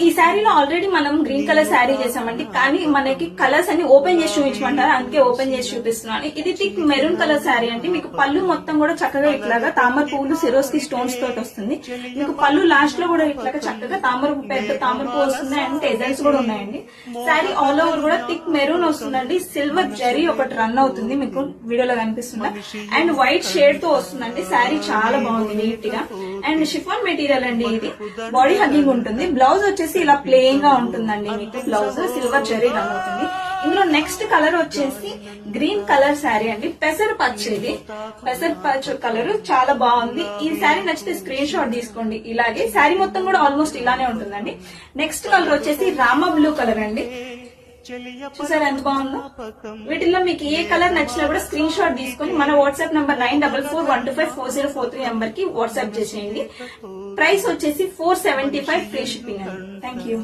ఈ శారీలో ఆల్రెడీ మనం గ్రీన్ కలర్ శారీ చేసామండి, కానీ మనకి కలర్స్ అన్ని ఓపెన్ చేసి చూపించమంటారు, అందుకే ఓపెన్ చేసి చూపిస్తున్నాను. ఇది థిక్ మెరూన్ కలర్ శారీ అండి. మీకు పళ్ళు మొత్తం కూడా చక్కగా ఇట్లాగా తామర పువ్వులు సిరోస్కి స్టోన్స్ తోటి వస్తుంది. మీకు పళ్ళు లాస్ట్ లో కూడా ఇట్లాగా చక్కగా పెద్ద తామర పువ్వు వస్తుంది అండ్ డిజైన్స్ కూడా ఉన్నాయండి. శారీ ఆల్ ఓవర్ కూడా థిక్ మెరూన్ వస్తుందండి. సిల్వర్ జరీ ఒకటి రన్ అవుతుంది, మీకు వీడియోలో కనిపిస్తుందా, అండ్ వైట్ షేడ్ తో వస్తుందండి. శారీ చాలా బాగుంది నీట్ గా, అండ్ షిఫాన్ మెటీరియల్ అండి. ఇది బాడీ హగ్గింగ్ ఉంటుంది. బ్లౌజ్ వచ్చేసి ఇలా ప్లెయిన్ గా ఉంటుందండి. మీకు బ్లౌజ్ సిల్వర్ జరీ రన్ అవుతుంది. ఇందులో నెక్స్ట్ కలర్ వచ్చేసి గ్రీన్ కలర్ శారీ అండి. పెసర పచ్చ, ఇది పెసర పచ్చ కలర్ చాలా బాగుంది. ఈ శారీ నచ్చితే స్క్రీన్ షాట్ తీసుకోండి. ఇలాగే శారీ మొత్తం కూడా ఆల్మోస్ట్ ఇలానే ఉంటుందండి. నెక్స్ట్ కలర్ వచ్చేసి రామా బ్లూ కలర్ అండి. చూసారా ఎంత బాగుందో. వీటిల్లో మీకు ఏ కలర్ నచ్చినా కూడా స్క్రీన్ షాట్ తీసుకుని మన వాట్సాప్ నంబర్ 9441254043 నెంబర్ కి వాట్సాప్ చేసేయండి. ప్రైస్ వచ్చేసి 475 ఫ్రీ షిప్పింగ్ అండి. Thank you.